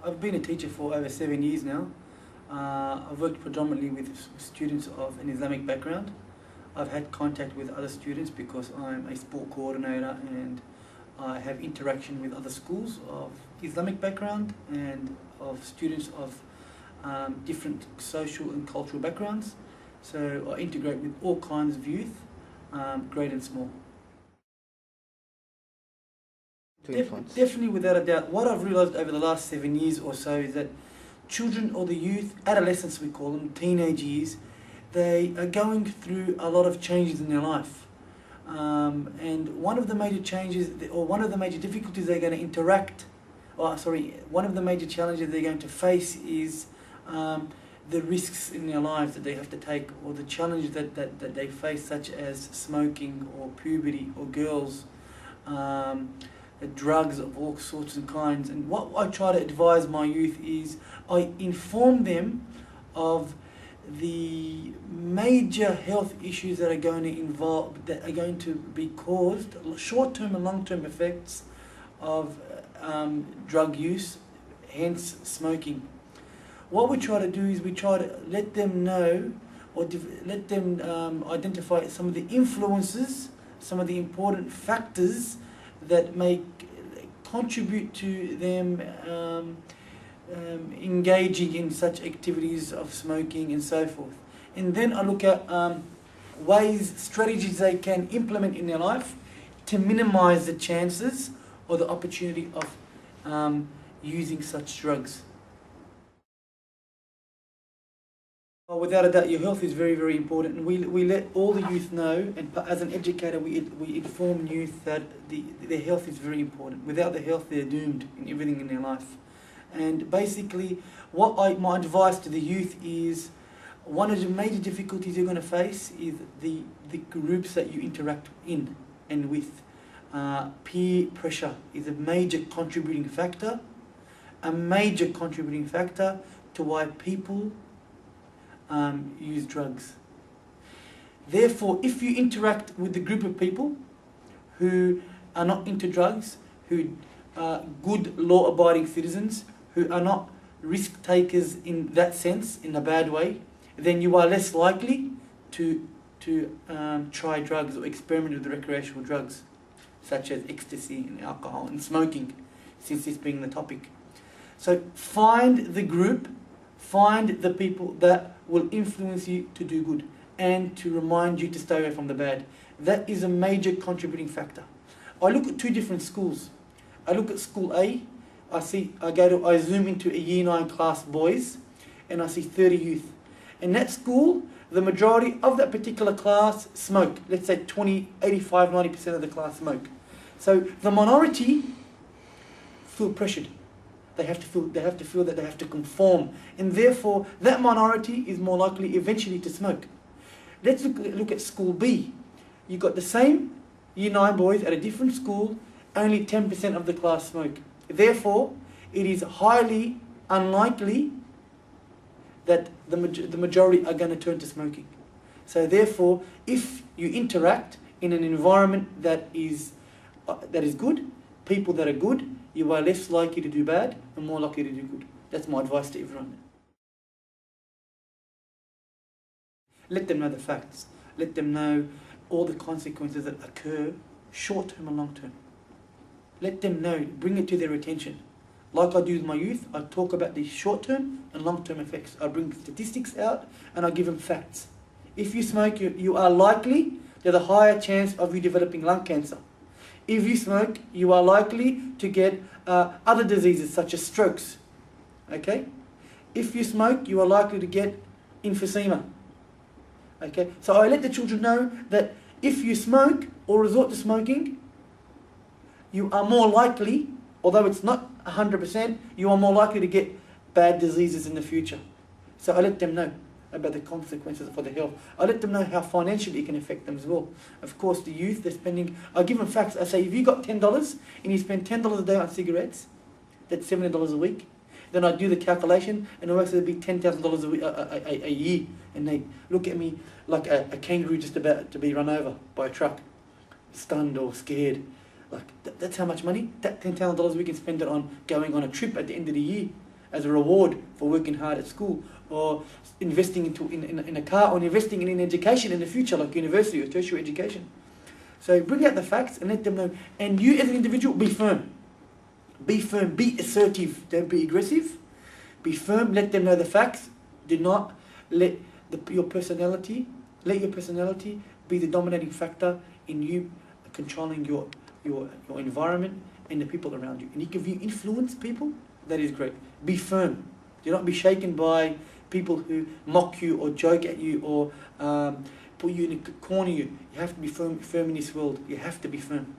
I've been a teacher for over 7 years now. I've worked predominantly with students of an Islamic background. I've had contact with other students because I'm a sport coordinator and I have interaction with other schools of Islamic background and of students of different social and cultural backgrounds. So I integrate with all kinds of youth, great and small. Definitely, without a doubt. What I've realised over the last 7 years or so is that children or the youth, adolescents we call them, teenage years, they are going through a lot of changes in their life. And one of the major changes, or one of the major difficulties they're going to one of the major challenges they're going to face is the risks in their lives that they have to take, or the challenges that they face, such as smoking or puberty or girls, drugs of all sorts and kinds. And what I try to advise my youth is I inform them of the major health issues that are going to be caused, short-term and long-term effects of drug use, hence smoking. What we try to do is we try to let them know, or let them identify some of the influences, some of the important factors that may contribute to them engaging in such activities of smoking and so forth. And then I look at strategies they can implement in their life to minimize the chances or the opportunity of using such drugs. Well, without a doubt, your health is very, very important, and we let all the youth know, and as an educator we inform youth that their health is very important. Without the health, they're doomed in everything in their life. And basically, my advice to the youth is, one of the major difficulties you're going to face is the groups that you interact in and with. Peer pressure is a major contributing factor to why people use drugs. Therefore, if you interact with the group of people who are not into drugs, who are good law-abiding citizens, who are not risk takers in that sense, in a bad way, then you are less likely to try drugs or experiment with the recreational drugs, such as ecstasy and alcohol and smoking, since this being the topic. So find the group, find the people that will influence you to do good and to remind you to stay away from the bad. That is a major contributing factor. I look at two different schools. I look at school A, I zoom into a year 9 class boys, and I see 30 youth. In that school, the majority of that particular class smoke. Let's say 85, 90% of the class smoke. So the minority feel pressured. They have to feel that they have to conform, and therefore that minority is more likely eventually to smoke. Let's look at school B. You got the same year 9 boys at a different school, only 10% of the class smoke. Therefore, it is highly unlikely that the majority are going to turn to smoking. So therefore, if you interact in an environment that is good, people that are good, you are less likely to do bad and more likely to do good. That's my advice to everyone. Let them know the facts. Let them know all the consequences that occur, short-term and long-term. Let them know, bring it to their attention. Like I do with my youth, I talk about the short-term and long-term effects. I bring statistics out and I give them facts. If you smoke, you are likely, there's a higher chance of you developing lung cancer. If you smoke, you are likely to get other diseases such as strokes. Okay? If you smoke, you are likely to get emphysema. Okay? So I let the children know that if you smoke or resort to smoking, you are more likely, although it's not 100%, you are more likely to get bad diseases in the future. So I let them know about the consequences for their health. I let them know how financially it can affect them as well. Of course, the youth, they're spending, I give them facts. I say, if you got $10 and you spend $10 a day on cigarettes, that's $70 a week. Then I do the calculation, and it works out to be $10,000 a year. And they look at me like a kangaroo just about to be run over by a truck, stunned or scared. Like, that's how much money? That $10,000 we can spend it on going on a trip at the end of the year as a reward for working hard at school, or investing in a car, or investing in education in the future, like university or tertiary education. So bring out the facts and let them know. And you as an individual, be firm. Be firm, be assertive, don't be aggressive. Be firm, let them know the facts. Do not let your personality be the dominating factor in you controlling your environment and the people around you. And if you influence people, that is great. Be firm. Do not be shaken by people who mock you or joke at you or put you in a corner. You have to be firm in this world. You have to be firm.